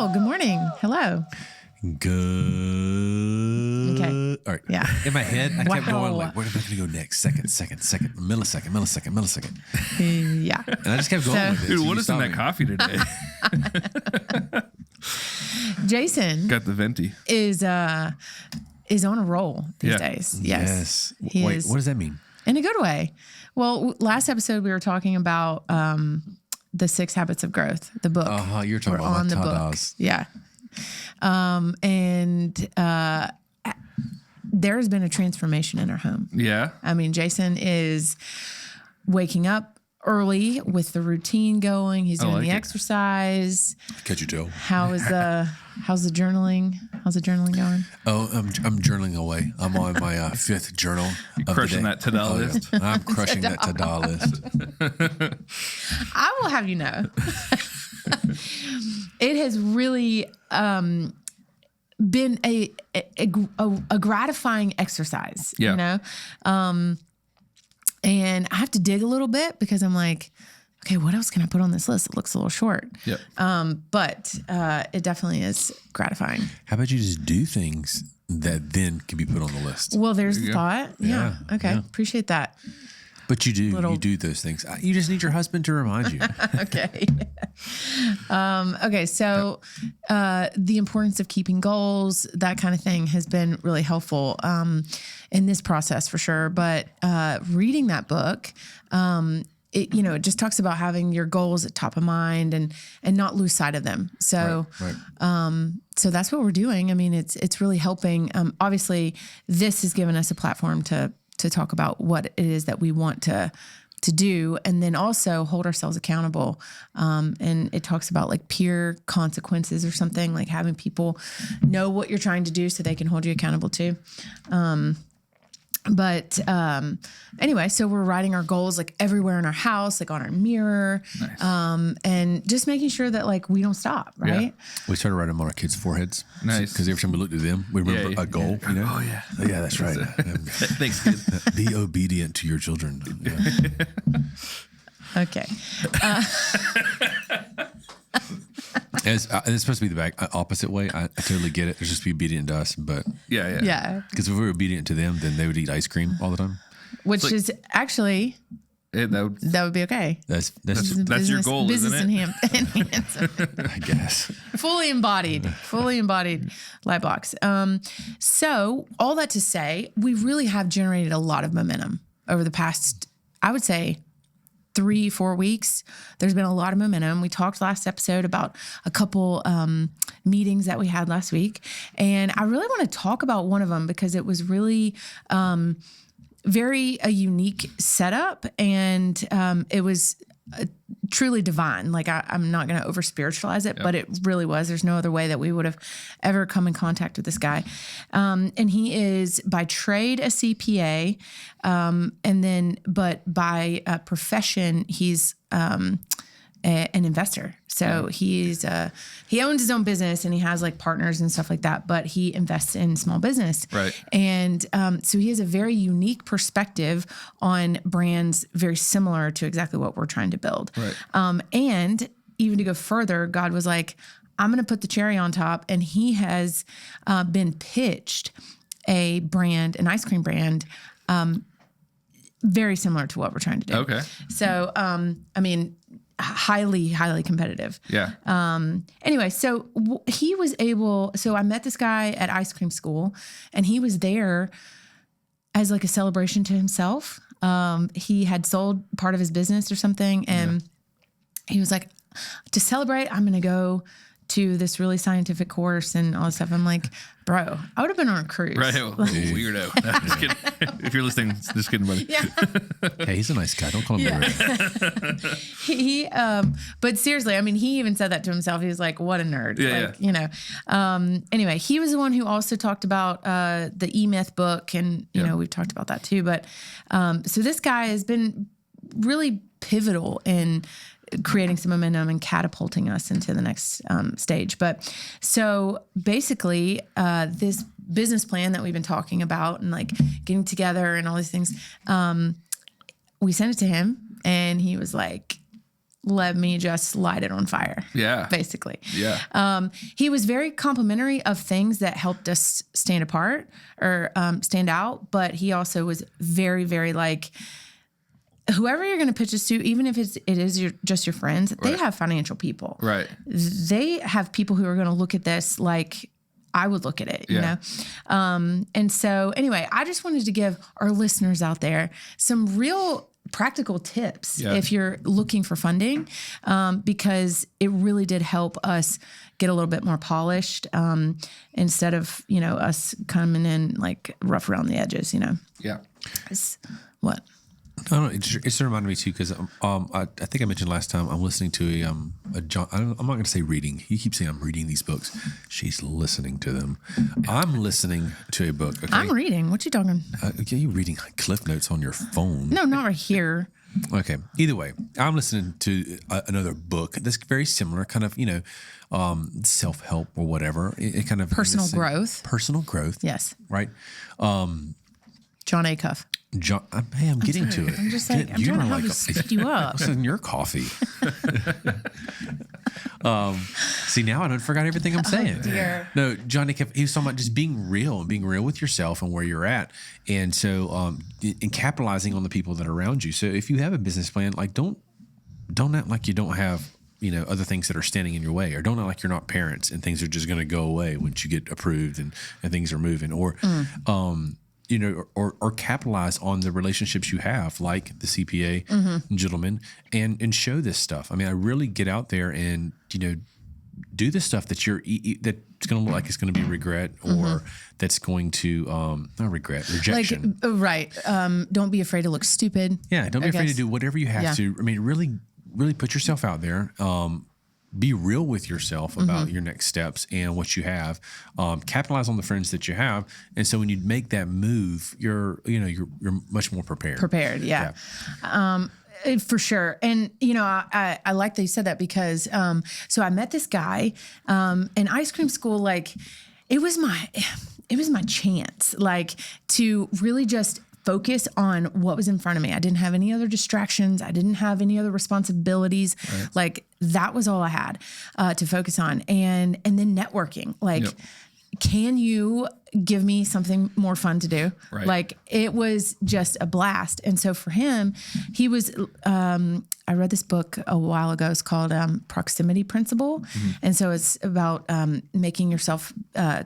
Oh, good morning. Hello. Good. Okay. All right. Yeah. In my head, I kept Wow. going like, where am I going to go next? Second, millisecond. Yeah. And I just kept going with it. Dude, So what you is in stopped that me. coffee today? Jason Got the venti. is on a roll these Yeah. days. Yes. Yes. He Wait, is. what does that mean? In a good way. Well, last episode we were talking about the 6 Habits of Growth, the book. You're talking We're about on my the book. tadas. Yeah. There's been a transformation in our home. Yeah. I mean, Jason is waking up early with the routine going. He's doing like the it. Can't exercise. you tell? How's the journaling? How's the journaling going? Oh, I'm journaling away. I'm on my 5th journal. Of crushing the day. that to-do list. Yeah. I'm crushing that to-do list. I will have you know, it has really been a gratifying exercise. Yeah. You know, and I have to dig a little bit because I'm like, okay, what else can I put on this list? It looks a little short. Yep. But it definitely is gratifying. How about you just do things that then can be put on the list? Well, there's There the you go. thought. Yeah. Okay. yeah. Appreciate that. But you do. Little- You do those things. You just need your husband to remind you. Okay. Okay. So, the importance of keeping goals, that kind of thing has been really helpful, in this process for sure. But, reading that book, it just talks about having your goals at top of mind and not lose sight of them. So, Right. so that's what we're doing. I mean, it's really helping. Obviously this has given us a platform to talk about what it is that we want to do, and then also hold ourselves accountable. And it talks about like peer consequences or something, like having people know what you're trying to do so they can hold you accountable too. But anyway, so we're writing our goals like everywhere in our house, like on our mirror, Nice. and just making sure that like we don't stop, right? We started writing them on our kids' foreheads. Nice. Because every time we looked at them, we remember Yeah, a goal. You know? Oh, yeah. Yeah, that's right. Thanks, kid. Be obedient to your children. Yeah. Okay. It's supposed to be the opposite way. I totally get it. They're just be obedient to us, but Yeah. Yeah. because if we were obedient to them, then they would eat ice cream all the time. Which like- is actually, that would be okay. That's That's your goal, business isn't it? enhancement. I guess. fully embodied Lightbox. So all that to say, we really have generated a lot of momentum over the past, I would say, 3-4 weeks. There's been a lot of momentum. We talked last episode about a couple meetings that we had last week. And I really want to talk about one of them because it was really very a unique setup, and it was truly divine. Like I'm not going to over spiritualize it, but it really was. There's no other way that we would have ever come in contact with this guy. And he is by trade a CPA, but by profession, he's an investor. So he owns his own business and he has like partners and stuff like that, but he invests in small business. Right. And so he has a very unique perspective on brands very similar to exactly what we're trying to build. Right. And even to go further, God was like, I'm going to put the cherry on top. And he has been pitched a brand, an ice cream brand, very similar to what we're trying to do. Okay. So, I mean, highly, highly competitive. Yeah. Anyway, so he was able, so I met this guy at ice cream school and he was there as like a celebration to himself. He had sold part of his business or something. And he was like, to celebrate, I'm going to go to this really scientific course and all this stuff. I'm like, bro, I would have been on a cruise. Right. Weirdo. Just kidding. If you're listening, just kidding, buddy. Yeah. Hey, he's a nice guy. Don't call him weirdo. But seriously, I mean, he even said that to himself. He was like, what a nerd. Yeah, like, you know, anyway, he was the one who also talked about, the E-Myth book. And, you know, we've talked about that too. But, so this guy has been really pivotal in creating some momentum and catapulting us into the next stage. But so basically, this business plan that we've been talking about and like getting together and all these things, we sent it to him and he was like, let me just light it on fire. Yeah. Basically. Yeah. He was very complimentary of things that helped us stand apart or stand out. But he also was very, very like, whoever you're going to pitch this to, even if it is just your friends, they have financial people. Right. They have people who are going to look at this like I would look at it, you know? And so anyway, I just wanted to give our listeners out there some real practical tips if you're looking for funding, because it really did help us get a little bit more polished, instead of, us coming in like rough around the edges, Yeah. What? No, it's reminded me too because I think I mentioned last time I'm listening to a John. I'm not going to say reading. He keeps saying I'm reading these books. She's listening to them. I'm listening to a book. Okay? I'm reading. What you talking? Okay, you reading Cliff Notes on your phone? No, not right here. Okay. Either way, I'm listening to another book that's very similar, kind of self-help or whatever. It kind of Personal growth. Personal growth. Yes. Right. John Acuff. Hey, I'm getting to it. I'm just like, I'm trying to help speed you up. What's in your coffee? See, now I forgot everything I'm saying. Dear. No, Johnny, he was talking about just being real and being real with yourself and where you're at. And so, and capitalizing on the people that are around you. So if you have a business plan, like don't act like you don't have, other things that are standing in your way, or don't act like you're not parents and things are just going to go away once you get approved and things are moving, or, or capitalize on the relationships you have, like the CPA gentleman, and show this stuff. I mean, I really get out there and, do the stuff that that's going to look like it's going to be regret, or that's going to, not regret, rejection. Like, right. Don't be afraid to look stupid. Yeah. Don't be afraid to do whatever you have to. I mean, really, really put yourself out there. Be real with yourself about your next steps and what you have. Capitalize on the friends that you have, and so when you make that move, you're much more prepared. Yeah. For sure. And, I like that you said that because, so I met this guy, in ice cream school, like it was my chance, like to really just focus on what was in front of me. I didn't have any other distractions. I didn't have any other responsibilities. Right. Like that was all I had, to focus on. And then networking, like, can you give me something more fun to do? Right. Like it was just a blast. And so for him, he was, I read this book a while ago. It's called Proximity Principle. And so it's about making yourself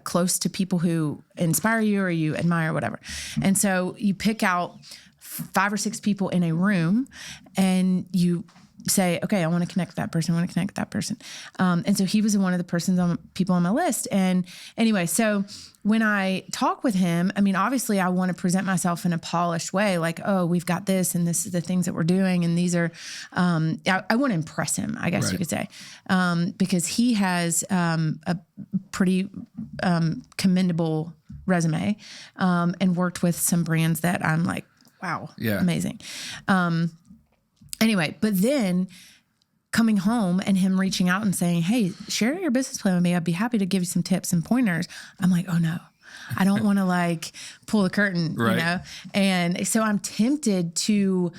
close to people who inspire you or you admire, whatever. And so you pick out 5 or 6 people in a room and you say, okay, I want to connect with that person. I want to connect with that person. And so he was one of the people on my list. And anyway, so when I talk with him, I mean, obviously I want to present myself in a polished way, like, oh, we've got this and this is the things that we're doing. And these are, I want to impress him, I guess you could say, because he has a pretty commendable resume, and worked with some brands that I'm like, wow, amazing. Anyway, but then coming home and him reaching out and saying, hey, share your business plan with me. I'd be happy to give you some tips and pointers. I'm like, oh no, I don't want to like pull the curtain, And so I'm tempted to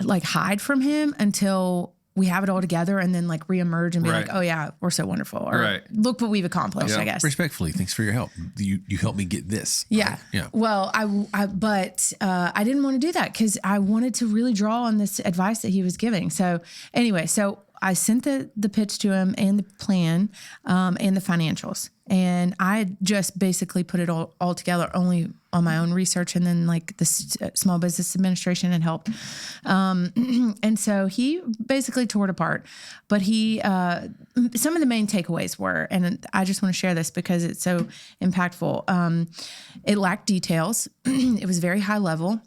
like hide from him until we have it all together and then like reemerge and be like, oh yeah, we're so wonderful. Or look what we've accomplished, I guess. Respectfully, thanks for your help. You helped me get this. Yeah. Right? Yeah. Well, I didn't want to do that because I wanted to really draw on this advice that he was giving. So anyway, I sent the pitch to him and the plan, and the financials. And I just basically put it all together only on my own research. And then like the Small Business Administration had helped. And so he basically tore it apart, but some of the main takeaways were, and I just want to share this because it's so impactful. It lacked details. It was very high level.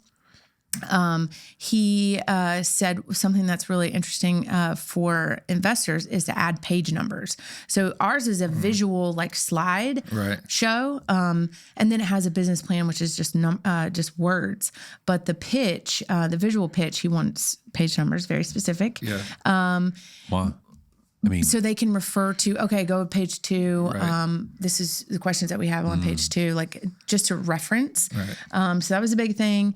He said something that's really interesting for investors is to add page numbers. So ours is a visual like slide show, and then it has a business plan, which is just words. But the pitch, the visual pitch, he wants page numbers, very specific. Why? mean, so they can refer to, okay, go to page 2. Right. This is the questions that we have on page 2, like just to reference. Right. So that was a big thing.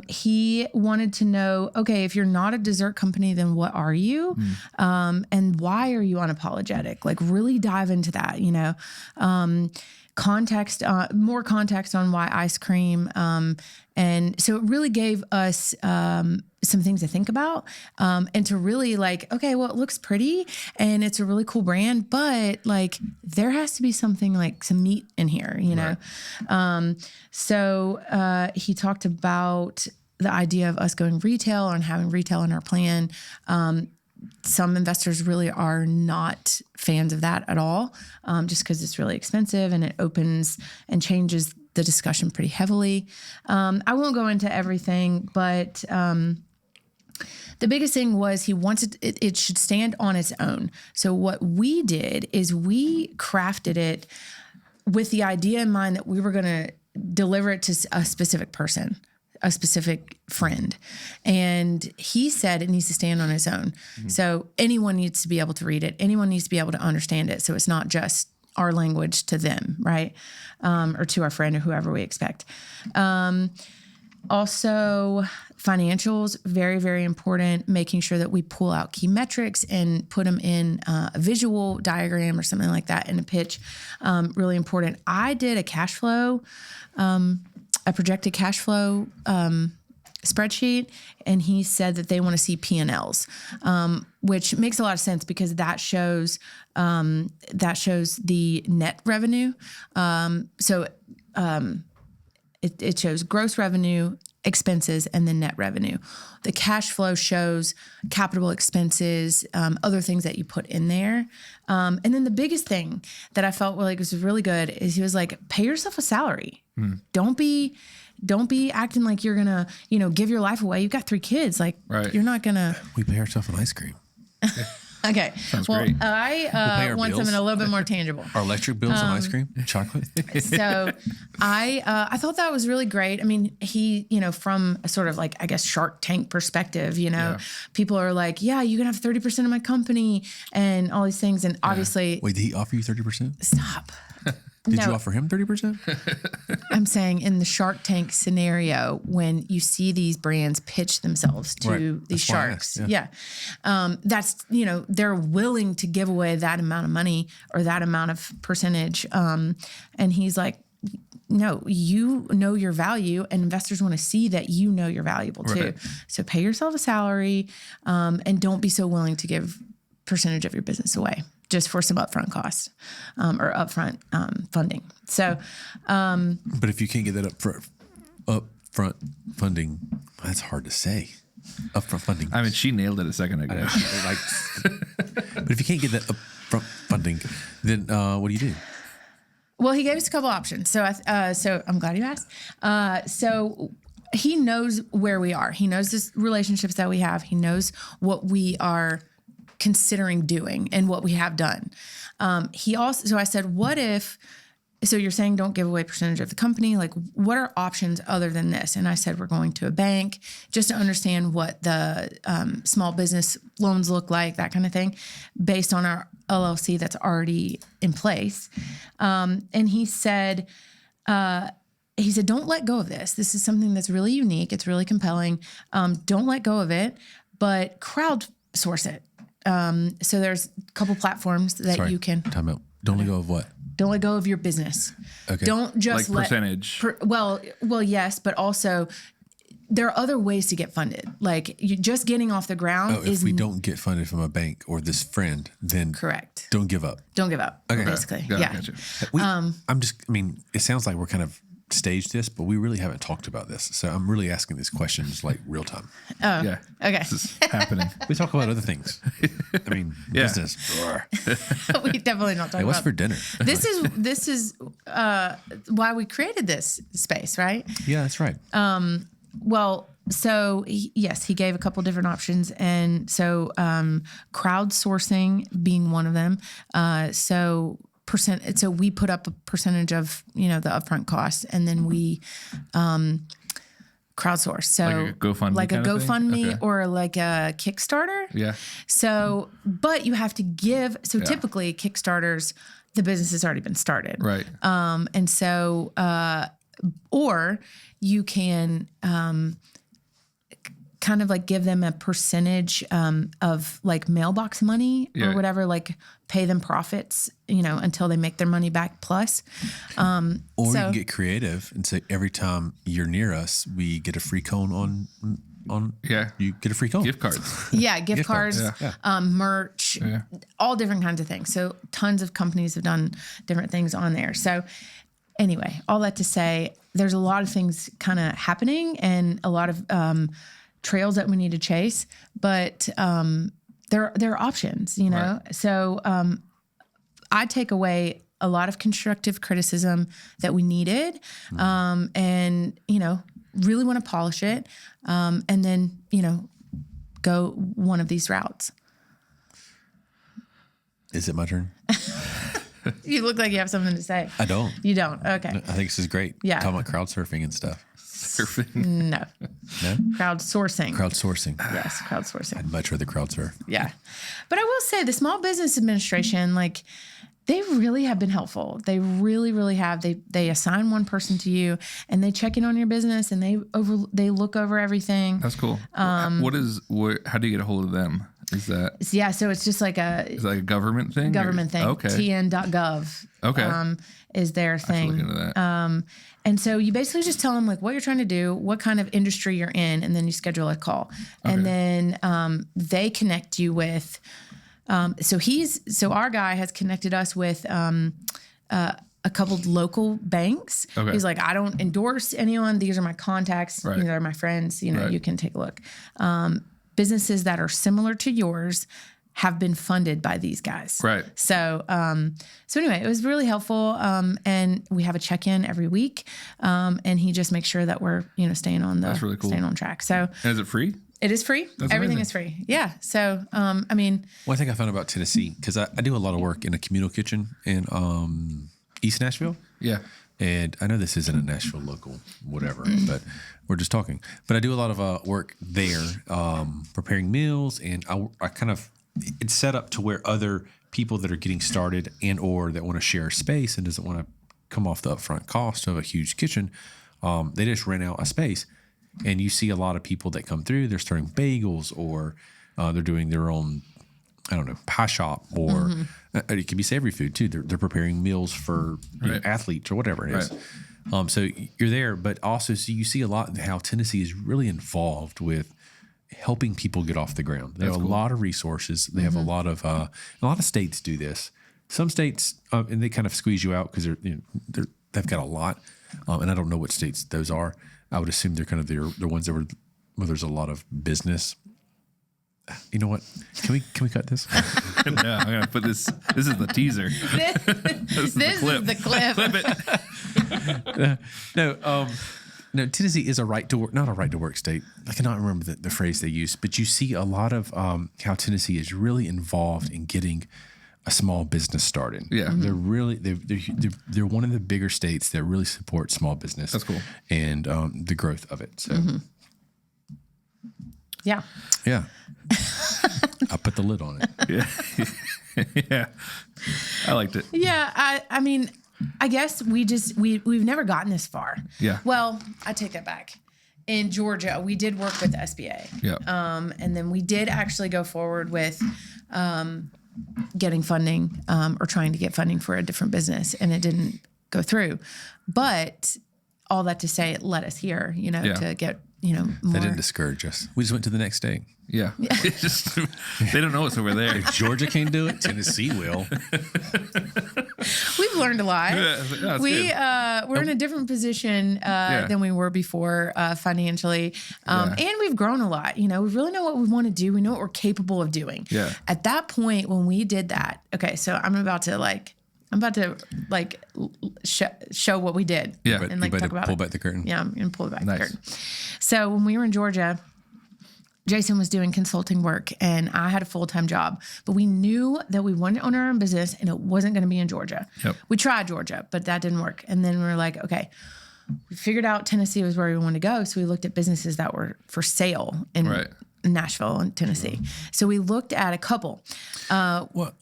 He wanted to know, okay, if you're not a dessert company, then what are you? And why are you unapologetic? Like really dive into that, you know, more context on why ice cream. And so it really gave us some things to think about and to really like, okay, well, it looks pretty and it's a really cool brand, but like there has to be something like some meat in here, you know? So he talked about the idea of us going retail and having retail in our plan. Some investors really are not fans of that at all, just because it's really expensive and it opens and changes the discussion pretty heavily. I won't go into everything, but the biggest thing was he wanted it should stand on its own. So what we did is we crafted it with the idea in mind that we were going to deliver it to a specific person, a specific friend. And he said it needs to stand on its own. So anyone needs to be able to read it. Anyone needs to be able to understand it. So it's not just our language to them, right? Or to our friend or whoever we expect. Also, financials, very, very important, making sure that we pull out key metrics and put them in a visual diagram or something like that in a pitch. Really important. I did a cash flow, a projected cash flow spreadsheet, and he said that they want to see P&Ls, which makes a lot of sense because that shows the net revenue. It shows gross revenue, expenses, and then net revenue. The cash flow shows capital expenses, other things that you put in there. And then the biggest thing that I felt like was really good is he was like, pay yourself a salary. Don't be acting like you're gonna, give your life away. You've got 3 kids. Like you're not gonna. we pay ourselves in ice cream. Okay. Sounds well, great. I want bills. something a little bit more tangible. Our electric bills and ice cream, chocolate. So I thought that was really great. I mean, he, from a sort of like, I guess, Shark Tank perspective, people are like, yeah, you can have 30% of my company and all these things. And obviously. Wait, did he offer you 30%? Stop. Did you offer him 30%? I'm saying in the Shark Tank scenario, when you see these brands pitch themselves to these sharks, that's, they're willing to give away that amount of money or that amount of percentage. And he's like, no, you know your value, and investors want to see that you know you're valuable too. Right. So pay yourself a salary, and don't be so willing to give percentage of your business away just for some upfront costs or upfront funding. So, but if you can't get that upfront funding, that's hard to say. Upfront funding. I mean, she nailed it a second ago. But if you can't get that upfront funding, then what do you do? Well, he gave us a couple options. So, so I'm glad you asked. So he knows where we are. He knows the relationships that we have. He knows what we are considering doing and what we have done. So I said, what if, so you're saying don't give away percentage of the company. Like, what are options other than this? And I said, we're going to a bank just to understand what the small business loans look like, that kind of thing, based on our LLC that's already in place. And he said, don't let go of this. This is something that's really unique. It's really compelling. Don't let go of it, but crowdsource it. So there's a couple platforms that you can. Time out. Don't let go of what? Don't let go of your business. Okay. Don't just like percentage. Well, yes, but also there are other ways to get funded. Like you just getting off the ground if we don't get funded from a bank or this friend, then correct. Don't give up. Don't give up. Okay. Basically, Gotcha. It sounds like we're kind of staged this, but we really haven't talked about this. So I'm really asking these questions like real time. Oh, Yeah. Okay. This is happening. We talk about other things. I mean, business. We definitely not talking Hey, what's about for dinner? This is why we created this space, right? Yeah, that's right. Well, so yes, he gave a couple different options, and so crowdsourcing being one of them. So we put up a percentage of the upfront costs, and then we crowdsource. So Like a GoFundMe like a kind of thing? GoFundMe Okay. or like a Kickstarter. Yeah. So, but you have to give. So typically Kickstarters, the business has already been started. Right. And so, or you can kind of like give them a percentage of like mailbox money Yeah. or whatever, like pay them profits, until they make their money back plus. Or you can get creative and say every time you're near us, we get a free cone on. Yeah. You get a free cone. Gift cards. Yeah, gift cards, Yeah. merch, all different kinds of things. So tons of companies have done different things on there. So anyway, all that to say, there's a lot of things kind of happening and a lot of trails that we need to chase, but there are options, Right. So I take away a lot of constructive criticism that we needed, and really want to polish it, and then go one of these routes. Is it my turn? You look like you have something to say. I don't. You don't. Okay. I think this is great. Yeah. Talking about crowd surfing and stuff. Surfing. No. No? Crowdsourcing. Crowdsourcing. Yes, crowdsourcing. I'd much rather crowd surf. Yeah. But I will say the Small Business Administration, like, they really have been helpful. They really, really have. They assign one person to you and they check in on your business and they look over everything. That's cool. How do you get a hold of them? Is that So it's just like is that like a government thing? government thing. Okay. TN.gov. Okay. Is their thing. Look into that. And so you basically just tell them like what you're trying to do, what kind of industry you're in, and then you schedule a call. And then they connect you with. So our guy has connected us with a couple local banks. Okay. He's like, I don't endorse anyone. These are my contacts. Right. These are my friends. Right. You can take a look. Businesses that are similar to yours have been funded by these guys. Right. So, anyway, it was really helpful. And we have a check-in every week. And he just makes sure that we're, staying on That's really cool. staying on track. So And is it free? it is free. That's Everything amazing. is free. Yeah. So, One thing I found about Tennessee, because I do a lot of work in a communal kitchen in East Nashville. Yeah. And I know this isn't a Nashville local, whatever, but we're just talking. But I do a lot of work there, preparing meals, and I kind of, it's set up to where other people that are getting started and or that want to share space and doesn't want to come off the upfront cost of a huge kitchen, they just rent out a space. And you see a lot of people that come through, they're starting bagels or they're doing their own, I don't know, pie shop, or it can be savory food too. They're preparing meals for athletes or whatever it is. Right. So you're there, but also so you see a lot how Tennessee is really involved with helping people get off the ground. They have a lot of resources. They have a lot of states do this. Some states, and they kind of squeeze you out because they've got a lot, and I don't know what states those are. I would assume they're kind of the ones where there's a lot of business. You know what? Can we cut this? Yeah, I'm gonna put this. This is the teaser. This is the clip. Clip it. No, Tennessee is not a right to work state. I cannot remember the phrase they use, but you see a lot of how Tennessee is really involved in getting a small business started. Yeah. They're really they're one of the bigger states that really support small business. That's cool. And the growth of it. So Yeah. yeah. I put the lid on it. Yeah. Yeah. I liked it. Yeah. I mean, I guess we've never gotten this far. Yeah. Well, I take that back. In Georgia, we did work with the SBA. Yeah. And then we did actually go forward with getting funding or trying to get funding for a different business, and it didn't go through. But all that to say, it led us here, to get, more. That didn't discourage us. We just went to the next state. Yeah. It's just, they don't know it's over there. If Georgia can't do it, Tennessee will. We've learned a lot. Yeah, that's good. We're in a different position than we were before financially, and we've grown a lot. We really know what we want to do. We know what we're capable of doing. Yeah. At that point, when we did that, okay, so I'm about to show what we did. Yeah. and You better talk about pull it. back the curtain. Yeah, I'm gonna pull back Nice. the curtain. So when we were in Georgia, Jason was doing consulting work and I had a full-time job, but we knew that we wanted to own our own business and it wasn't going to be in Georgia. Yep. We tried Georgia, but that didn't work. And then we were like, okay, we figured out Tennessee was where we wanted to go. So we looked at businesses that were for sale in Nashville and Tennessee. So we looked at a couple. What?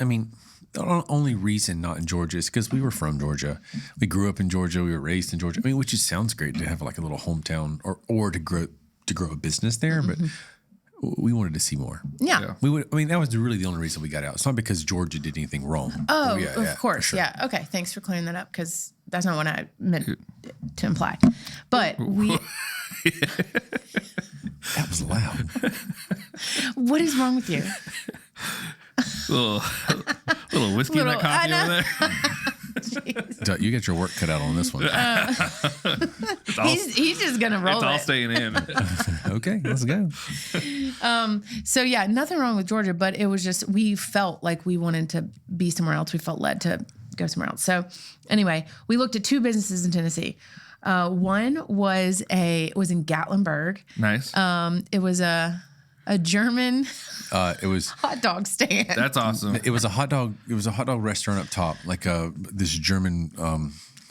I mean, the only reason not in Georgia is because we were from Georgia. We grew up in Georgia. We were raised in Georgia. I mean, which just sounds great to have like a little hometown or to grow a business there, but we wanted to see more. Yeah. That was really the only reason we got out. It's not because Georgia did anything wrong. Oh, of course. Sure. Yeah. Okay. Thanks for clearing that up, because that's not what I meant to imply. But we. That was loud. What is wrong with you? little whiskey in that coffee over there. You get your work cut out on this one. He's just gonna roll it's all staying in. Okay, let's go. So yeah, nothing wrong with Georgia, but it was just we felt like we wanted to be somewhere else. We felt led to go somewhere else. So anyway, we looked at 2 businesses in Tennessee. One was in Gatlinburg. Nice. It was a German It was hot dog stand. That's awesome. It was a hot dog. It was a hot dog restaurant up top, like this German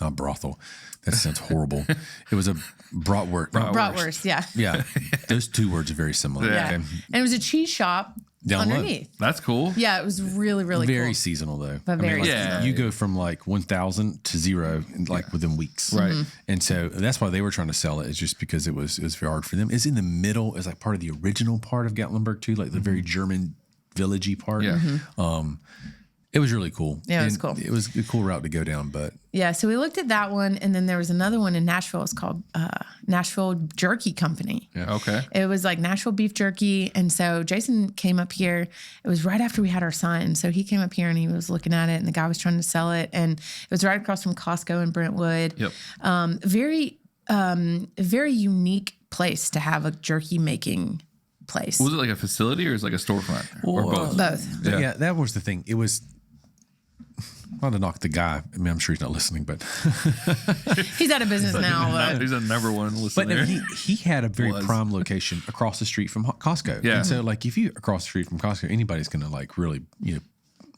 not brothel. That sounds horrible. It was a bratwurst. Bratwurst, yeah. Yeah, those 2 words are very similar. Yeah. Okay? And it was a cheese shop Down low. underneath. That's cool. Yeah, it was really, really Very cool. seasonal though. But very like, seasonal. you go from like 1,000 to 0 in within weeks. Right. And so that's why they were trying to sell it. It's just because it was very hard for them. It's in the middle. It's like part of the original part of Gatlinburg too, like the very German villagey part. Yeah. It was really cool. Yeah, it was And cool. It was a cool route to go down, but Yeah, so we looked at that one, and then there was another one in Nashville. It's called Nashville Jerky Company. Yeah. Okay. It was like Nashville beef jerky. And so Jason came up here. It was right after we had our son. So he came up here and he was looking at it, and the guy was trying to sell it. And it was right across from Costco in Brentwood. Yep. Very unique place to have a jerky making place. Was it like a facility or is it like a storefront or both? Both. yeah, that was the thing. It was not to knock the guy. I mean, I'm sure he's not listening, but He's out of business now. But He's a number one listener. But no, he had a very Was. prime location across the street from Costco. Yeah. And so like if you across the street from Costco, anybody's gonna like really,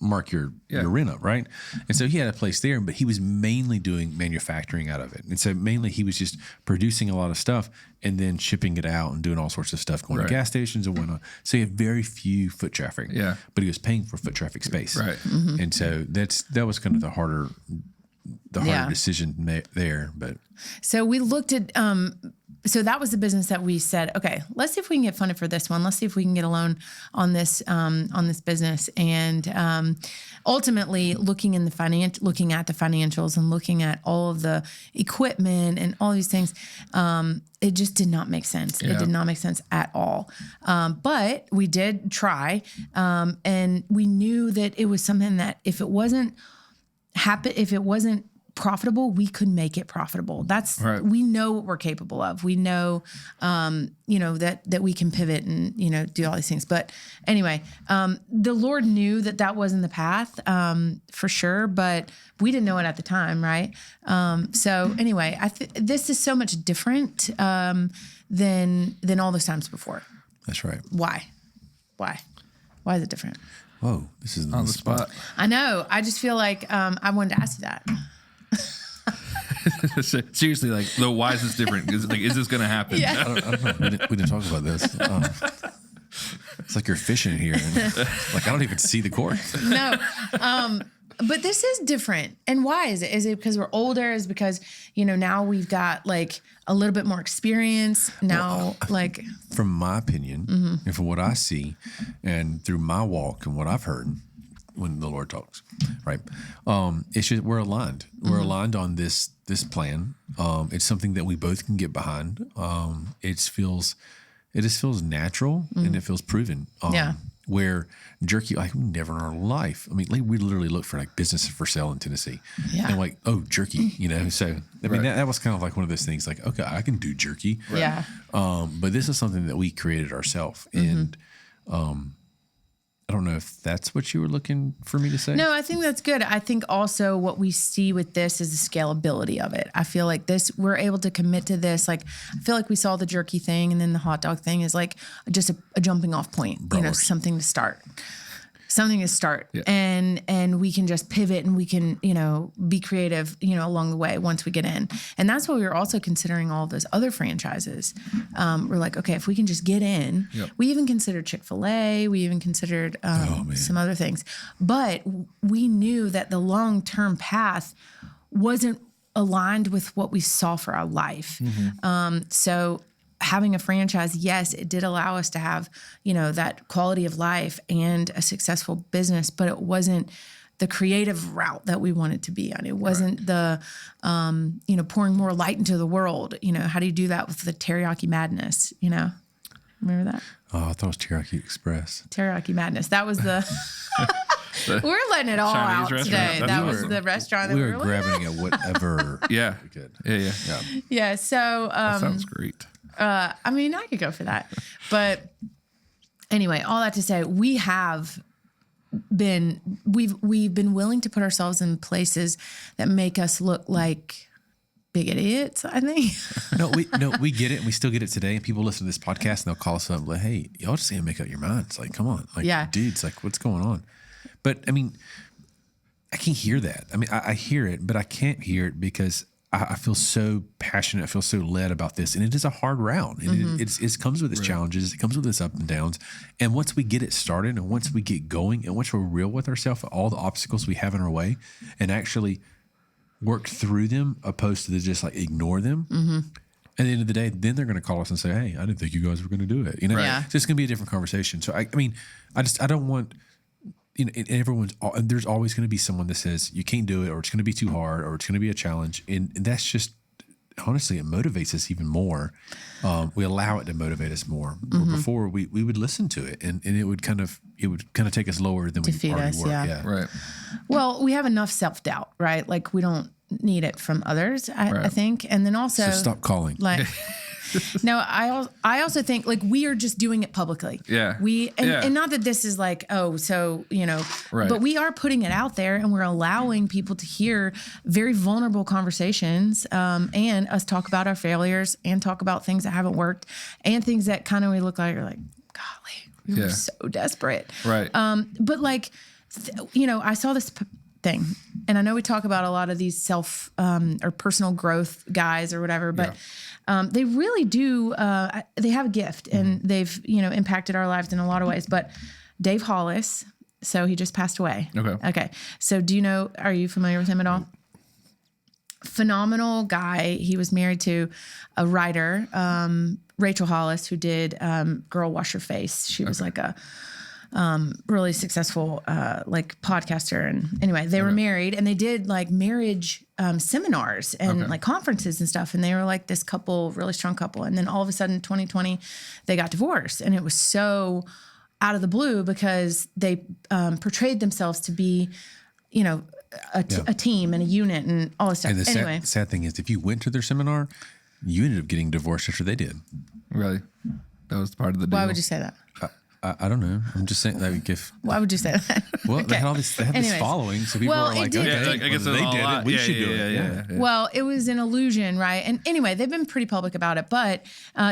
mark your rent up, right? And so he had a place there, but he was mainly doing manufacturing out of it. And so mainly he was just producing a lot of stuff and then shipping it out and doing all sorts of stuff, going to gas stations and whatnot. So he had very few foot traffic. Yeah. But he was paying for foot traffic space. Right. And so that was kind of the harder decision there. But so we looked at, so that was the business that we said, okay, let's see if we can get funded for this one. Let's see if we can get a loan on this business. And ultimately, looking at the financials and looking at all of the equipment and all these things, it just did not make sense. Yeah. It did not make sense at all. But we did try, and we knew that it was something that if it wasn't profitable, we could make it profitable. That's Right. we know what we're capable of. We know, that we can pivot and do all these things. But anyway, the Lord knew that wasn't the path for sure, but we didn't know it at the time, right? So anyway, this is so much different than all those times before. that's right. Why is it different? Whoa, this is On the spot. I know. I just feel like I wanted to ask you that. Seriously, like, why is this different? Is this going to happen? Yeah. I don't know. We didn't talk about this. It's like you're fishing here. And, like I don't even see the cord. No. But this is different. And why is it? Is it because we're older? Is it because, now we've got like a little bit more experience now, From my opinion, and from what I see, and through my walk and what I've heard when the Lord talks, right? It's just we're aligned. We're aligned on this plan. It's something that we both can get behind. It just feels natural and it feels proven. Yeah. Where jerky, like we never in our life. I mean, like, we literally looked for like businesses for sale in Tennessee. Yeah. And like, oh, jerky, So I mean, that was kind of like one of those things. Like, okay, I can do jerky. Yeah. But this is something that we created ourselves, and I don't know if that's what you were looking for me to say. No, I think that's good. I think also what we see with this is the scalability of it. I feel like we're able to commit to this. Like, I feel like we saw the jerky thing and then the hot dog thing is like just a jumping off point, Bratwurst. something to start. something to start, and we can just pivot and we can, be creative, along the way once we get in. And that's why we were also considering all of those other franchises. We're like, okay, if we can just get in, we even considered Chick-fil-A, we even considered some other things, but we knew that the long-term path wasn't aligned with what we saw for our life. So having a franchise, yes, it did allow us to have, that quality of life and a successful business, but it wasn't the creative route that we wanted to be on. It wasn't the, pouring more light into the world. How do you do that with the teriyaki madness? Remember that? Oh, I thought it was Teriyaki Express. Teriyaki madness. That was the... We're letting it all Chinese out today. restaurant. That was the restaurant that we were grabbing at whatever we could. Yeah. Yeah, so... that sounds great. I could go for that. But anyway, all that to say, we've been willing to put ourselves in places that make us look like big idiots, I think. we get it, and we still get it today. And people listen to this podcast, and they'll call us up and like, "Hey, y'all just need to make up your minds. Like, come on, dudes, like, what's going on?" But I can't hear that. I hear it, but I can't hear it because I feel so passionate. I feel so led about this, and it is a hard route. And it comes with its challenges. It comes with its ups and downs. And once we get it started, and once we get going, and once we're real with ourselves, all the obstacles we have in our way, and actually work through them, opposed to just like ignore them. At the end of the day, then they're going to call us and say, "Hey, I didn't think you guys were going to do it." So it's going to be a different conversation. So I don't want. There's always going to be someone that says you can't do it, or it's going to be too hard, or it's going to be a challenge. And that's just, honestly, it motivates us even more. We allow it to motivate us more. Before we would listen to it, and it would kind of take us lower than we already were. Yeah. Right. Well, we have enough self-doubt, right? Like we don't need it from others, I think. And then also, so stop calling. Like, no, I also think like we are just doing it publicly. Yeah. And not that this is like, but we are putting it out there, and we're allowing people to hear very vulnerable conversations, and us talk about our failures and talk about things that haven't worked and things that kind of we look like are like, golly, we were so desperate. Right. But like, I saw this thing, and I know we talk about a lot of these self or personal growth guys or whatever, but they really do. They have a gift, and they've impacted our lives in a lot of ways. But Dave Hollis, so he just passed away. Okay. So are you familiar with him at all? Phenomenal guy. He was married to a writer, Rachel Hollis, who did Girl Wash Your Face. She was like a really successful like podcaster, and anyway, they were married, and they did like marriage seminars and like conferences and stuff, and they were like this couple, really strong couple, and then all of a sudden 2020 they got divorced, and it was so out of the blue because they portrayed themselves to be a team and a unit and all this stuff. And the sad thing is, if you went to their seminar, you ended up getting divorced after they did. Really? That was part of the deal. Why would you say that? I don't know. I'm just saying, like, if... Why would you say that? Well, they had this following, so people were like, okay, I guess they did it, we should do it. Yeah. Well, it was an illusion, right? And anyway, they've been pretty public about it, but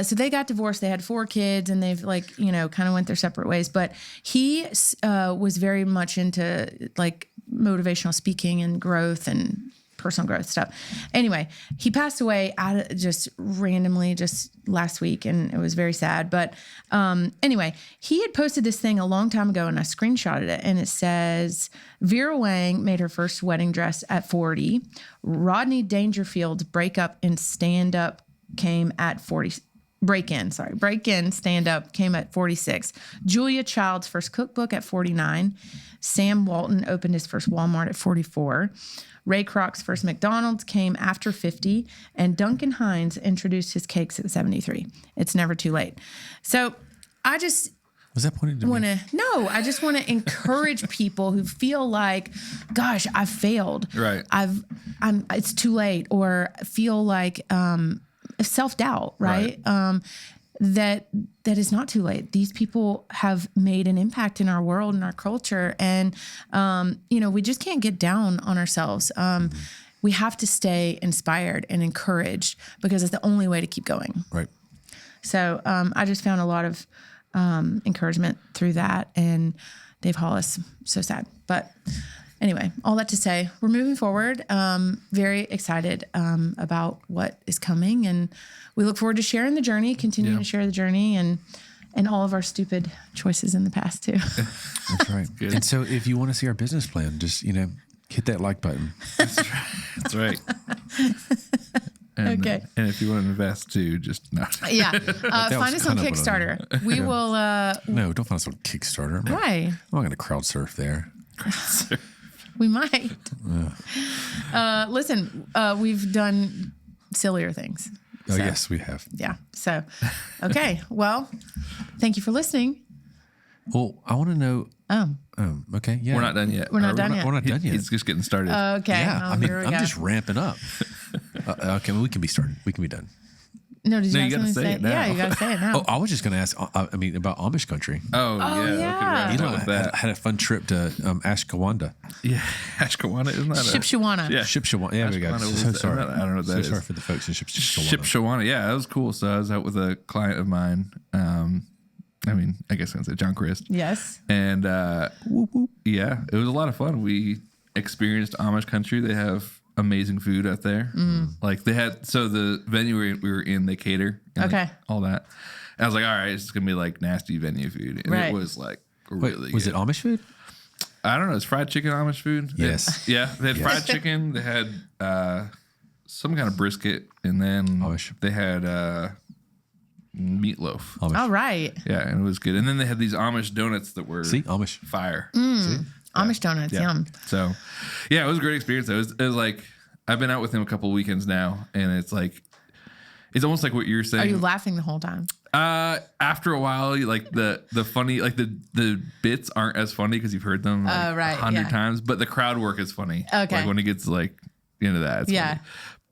so they got divorced. They had 4 kids, and they've like, kind of went their separate ways. But he was very much into like motivational speaking and growth and personal growth stuff. Anyway, he passed away just randomly just last week, and it was very sad. But anyway, he had posted this thing a long time ago, and I screenshotted it, and it says, Vera Wang made her first wedding dress at 40. Rodney Dangerfield's break-in stand-up came at 46. Julia Child's first cookbook at 49. Sam Walton opened his first Walmart at 44. Ray Kroc's first McDonald's came after 50, and Duncan Hines introduced his cakes at 73. It's never too late. So I just was that pointed to me? I just want to encourage people who feel like, gosh, I've failed. Right. It's too late, or feel like self-doubt, right? That is not too late. These people have made an impact in our world and our culture. And, we just can't get down on ourselves. We have to stay inspired and encouraged, because it's the only way to keep going. Right. So I just found a lot of encouragement through that. And Dave Hollis. So sad. But anyway, all that to say, we're moving forward. Very excited about what is coming, and we look forward to sharing the journey, continuing to share the journey, and all of our stupid choices in the past too. That's right. And so, if you want to see our business plan, just hit that like button. That's right. And, okay. And if you want to invest too, just not. Yeah. Find us on Kickstarter. We will. No, don't find us on Kickstarter. Why? I'm not going to crowd surf there. We might. Listen, we've done sillier things. Oh, yes, we have. Yeah. So, okay. Well, thank you for listening. Well, I want to know. Okay. Yeah. We're not done yet. We're not done yet. We're not done yet. He's just getting started. Okay. Yeah. Oh, I mean, here we I'm go. just ramping up. Okay. Well, we can be started. We can be done. No, did you No, have you gotta something to say say? it now. Yeah, you got to say it now. Oh, I was just going to ask, about Amish country. Oh, yeah. yeah. You Okay, I with that. had a fun trip to Ashkawanda. Yeah. Ashkawana, isn't that Shipshawana. Yeah. Shipshawana. Yeah, we go. Ashkawana was So that- sorry. I don't know what that so is. sorry for the folks in Shipshawana. Shipshawana. Yeah, that was cool. So I was out with a client of mine. I guess I can say John Christ. Yes. And yeah, it was a lot of fun. We experienced Amish country. They have amazing food out there. Like they had, so the venue we were in, they cater. And Okay. all that. And I was like, all right, it's going to be like nasty venue food. And Right. it was like Wait, really was good. it Amish food? I don't know. It's fried chicken Amish food. Yes. They had fried chicken. They had some kind of brisket. And then Amish. they had meatloaf. Amish. All right. Yeah, and it was good. And then they had these Amish donuts that were See, Amish. fire. Amish donuts. Yeah. Yum. So, yeah, it was a great experience. It was like, I've been out with him a couple of weekends now, and it's like, it's almost like what you're saying. Are you laughing the whole time? After a while, you like the funny, like the bits aren't as funny because you've heard them like right, 100 yeah. times, but the crowd work is funny. Okay. Like when it gets like into that, it's Yeah. funny.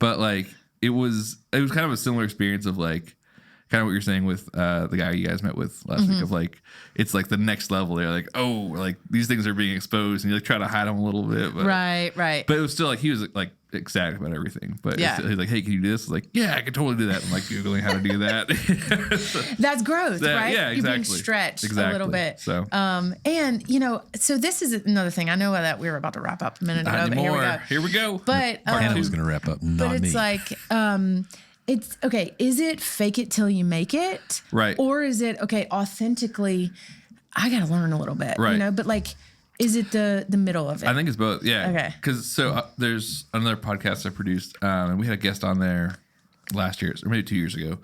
But like it was kind of a similar experience of like kind of what you're saying with the guy you guys met with last week of like, it's like the next level. They're like, oh, like these things are being exposed, and you like try to hide them a little bit, but Right. But it was still like he was like ecstatic about everything. But Yeah. he's like, hey, can you do this? Like, yeah, I can totally do that. I'm like Googling how to do that. That's growth, right? Yeah, You're exactly. being stretched a Exactly. little bit. So, And so this is another thing. I know that we were about to wrap up a minute ago, not but here we anymore. go. Here we go. But Hannah was going to wrap up, not but it's me. like it's okay. Is it fake it till you make it, Right. Or is it okay? Authentically, I got to learn a little bit, Right. But like, is it the middle of it? I think it's both. Yeah. Okay. Because there's another podcast I produced, and we had a guest on there last year, or maybe 2 years ago.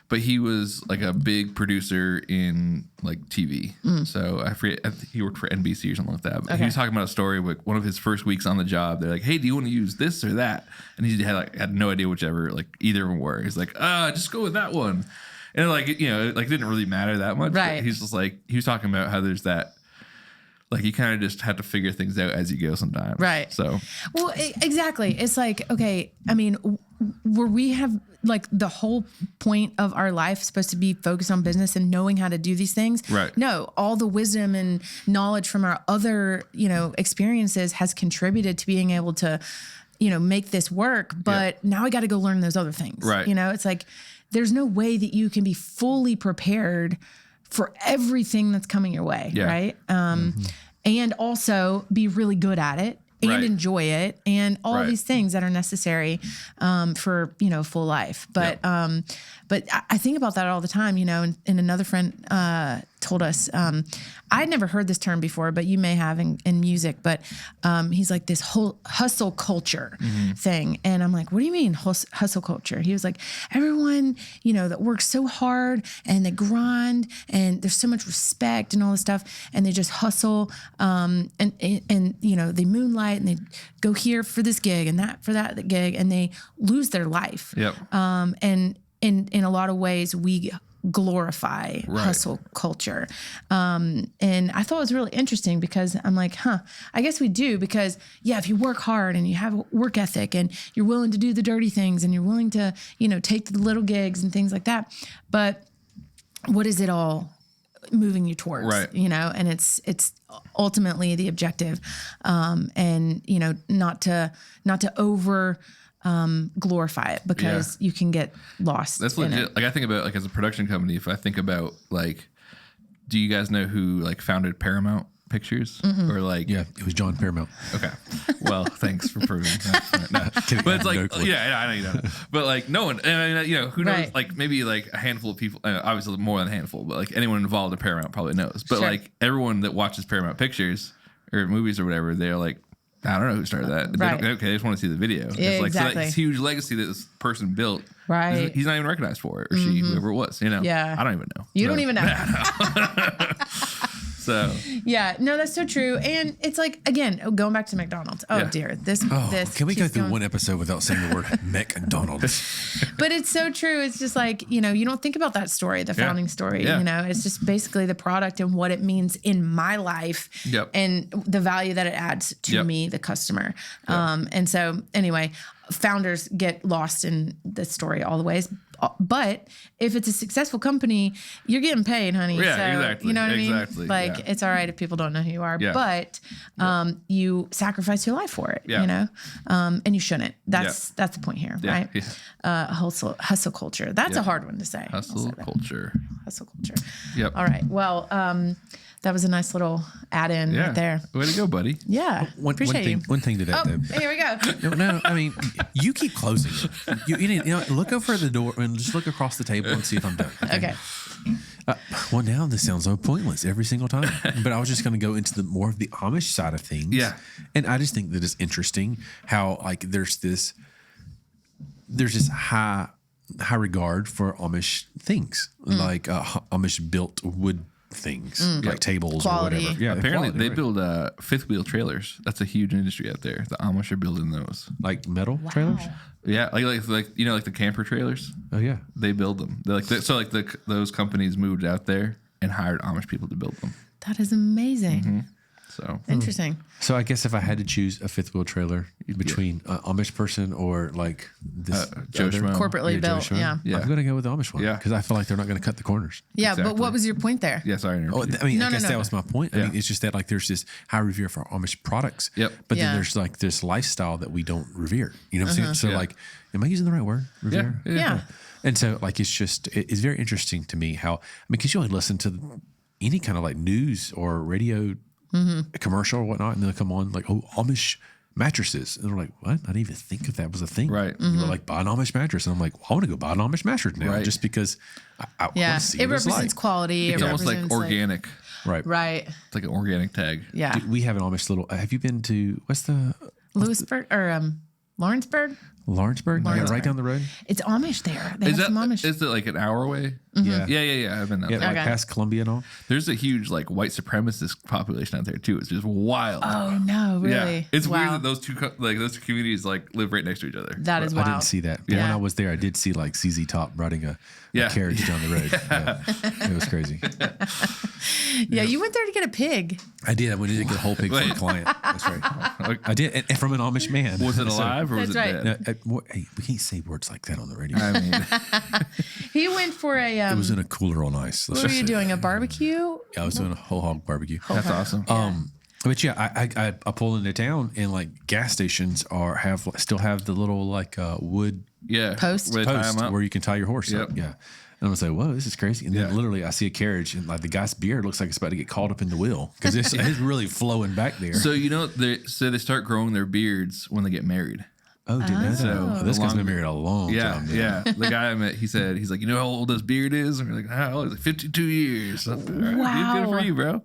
But he was like a big producer in like TV. So I forget, I think he worked for NBC or something like that. But Okay. he was talking about a story with one of his first weeks on the job. They're like, hey, do you want to use this or that? And he had no idea whichever, like either of them were. He's like, just go with that one. And like, it didn't really matter that much. Right. But he's just like, he was talking about how there's that, like you kind of just have to figure things out as you go sometimes. Right. So, Well, exactly. It's like, okay, I mean, were we have like the whole point of our life supposed to be focused on business and knowing how to do these things? Right. No, all the wisdom and knowledge from our other, experiences has contributed to being able to, make this work. But now I got to go learn those other things. Right. It's like, there's no way that you can be fully prepared for everything that's coming your way. Yeah. Right. And also be really good at it. And Right. enjoy it, and all Right. these things that are necessary for full life. But I think about that all the time. And another friend told us, I'd never heard this term before, but you may have in music. But he's like this whole hustle culture thing, and I'm like, what do you mean hustle culture? He was like, everyone that works so hard and they grind, and there's so much respect and all this stuff, and they just hustle, and they moonlight and they go here for this gig and that for that gig, and they lose their life. Yep. And in a lot of ways, we glorify hustle culture. And I thought it was really interesting because I'm like, I guess we do, because if you work hard and you have a work ethic and you're willing to do the dirty things and you're willing to, take the little gigs and things like that. But what is it all moving you towards? Right. And it's ultimately the objective. And not to over glorify it, because you can get lost. That's in legit. it. Like I think about like as a production company, if I think about like, do you guys know who like founded Paramount? pictures or like? Yeah, it was John Paramount. Okay. Well, thanks for proving that. No. But it's like, I know you don't. But like no one, and who knows? Right. Like maybe like a handful of people, obviously more than a handful, but like anyone involved in Paramount probably knows. But Sure. like everyone that watches Paramount Pictures or movies or whatever, they're like, I don't know who started that. Right. Okay, I just want to see the video. Yeah, it's like exactly. so that huge legacy that this person built. Right. He's not even recognized for it, or she, whoever it was. Yeah. I don't even know. You don't even know. So Yeah, no, that's so true. And it's like, again, going back to McDonald's. Oh, Yeah. dear. This Can we go keeps through going. one episode without saying the word McDonald's? But it's so true. It's just like, you don't think about that story, the founding story. Yeah. It's just basically the product and what it means in my life Yep. and the value that it adds to Yep. me, the customer. And so, anyway, founders get lost in the story all the ways. But if it's a successful company, you're getting paid, honey. Yeah, so, exactly. You know what I mean? Exactly, Like, yeah. it's all right if people don't know who you are, Yeah. but you sacrifice your life for it, Yeah. and you shouldn't. That's the point here, Yeah, right? yeah. Hustle culture. That's Yeah. a hard one to say. I'll hustle say that. culture. Hustle culture. Yep. All right. Well, that was a nice little add-in Yeah. right there. Way to go, buddy. Yeah. Appreciate One thing to that, you. though. Oh, here we go. No, I mean, you keep closing it. You look over the door and just look across the table and see if I'm done. Okay. Well, now this sounds so pointless every single time. But I was just going to go into the more of the Amish side of things. Yeah. And I just think that it's interesting how like there's this high regard for Amish things, like Amish built wood things, like tables Quality. or whatever. Yeah, Apparently, quality, they right. build fifth wheel trailers. That's a huge industry out there. The Amish are building those. like metal trailers. Yeah, like the camper trailers. Oh yeah. They build them. They're like those companies moved out there and hired Amish people to build them. That is amazing. So Interesting. So I guess if I had to choose a fifth wheel trailer between an Amish person or like this Joe other- Schmo. Corporately Joe built. Schmo, Yeah. Yeah. I'm going to go with the Amish one. Yeah. Because I feel like they're not going to cut the corners. Yeah. But Exactly. what was your point there? yeah, sorry. I Oh, interrupted you. I mean, No, I guess no. that was my point. I Yeah. mean, it's just that like there's this high revere for Amish products. Yep. But Yeah. then there's like this lifestyle that we don't revere. You know what I'm saying? So Yeah. like, am I using the right word? Revere? Yeah. And so like it's very interesting to me how because you only listen to any kind of like news or radio commercial or whatnot, and they'll come on like, oh, Amish mattresses, and they're like, what? I didn't even think if that was a thing. Right. You were like, buy an Amish mattress, and I'm like, well, I want to go buy an Amish mattress now, Right. just because I Yeah. want to see It what it's represents like. quality. It's it almost like represents, organic. Right. Right. It's like an organic tag. Yeah. Dude, we have an Amish little. Have you been to what's the Lewisburg or Lawrenceburg? Lawrenceburg? Yeah, Lawrenceburg. right down the road. It's Amish there. They Is have some Amish. it like an hour away? Yeah. Yeah. I've been out Yeah, there. like Okay. past Columbia and all. There's a huge like white supremacist population out there too. It's just wild. Oh no, really? Yeah, it's weird Wow. that those two communities like live right next to each other. That is I wild. didn't see that. But when Yeah. I was there, I did see like CZ Top riding a Yeah. carriage down the road. Yeah. It was crazy. Yeah, you went there to get a pig. I did. I went in to get a whole pig for a Wait. client. That's right. I did, and from an Amish man. Was it So- alive or was That's it right. dead? No, hey, we can't say words like that on the radio. I mean, He went for a. It was in a cooler on ice. what were you doing? A barbecue? Yeah, I was doing a whole hog barbecue. that's awesome. But yeah, I pull into town and like gas stations still have the little like wood Yeah, Post? where they tie post 'em up. where you can tie your horse up. Yep. Yeah. And I'm gonna say, whoa, this is crazy. And Yeah. then literally I see a carriage and like the guy's beard looks like it's about to get caught up in the wheel because it's really flowing back there. So you know they start growing their beards when they get married. Oh, didn't know that. So This guy's long- been married a long Yeah, time. yeah. The guy I met, he's like, you know how old this beard is? And we're like, how old? He's like 52 years. So, all right, Wow. Good for you, bro.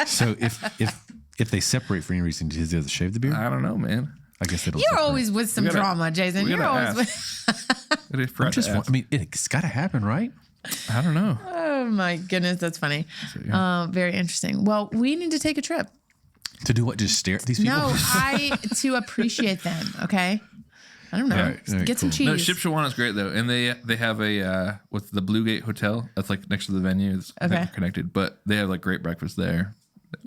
So if they separate for any reason, does he have to shave the beard? I don't know, man. I guess they don't. You're separate. always with some We gotta- drama, Jason. we You're gotta always with. It is I'm Friday. just. I mean, it's got to happen, right? I don't know. Oh my goodness, that's funny. yeah. Very interesting. Well, we need to take a trip. To do what? Just stare at these people? No, to appreciate them. Okay. I don't know. All right, all right, Get some cool. cheese. No, Shipshawana is great though, and they have a what's the Blue Gate Hotel that's like next to the venue. It's I think Okay. they're connected, but they have like great breakfast there.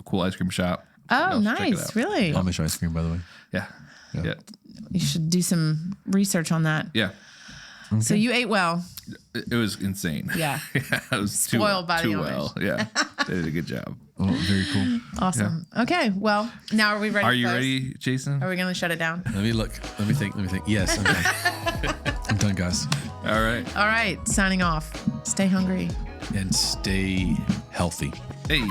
Cool ice cream shop. Oh, Check it nice. out. Really? Amish ice cream, by the way. Yeah, yeah, You should do some research on that. yeah. So you ate well. It was insane. Yeah. Yeah, it was Spoiled by the too Amish. well. Yeah, they did a good job. Oh, very cool. Awesome. Okay. Well, now are we ready? Are to you close? ready, Jason? Are we going to shut it down? Let me look. Let me think. Yes, I'm done. I'm done, guys. All right. All right. Signing off. Stay hungry. And stay healthy. Hey.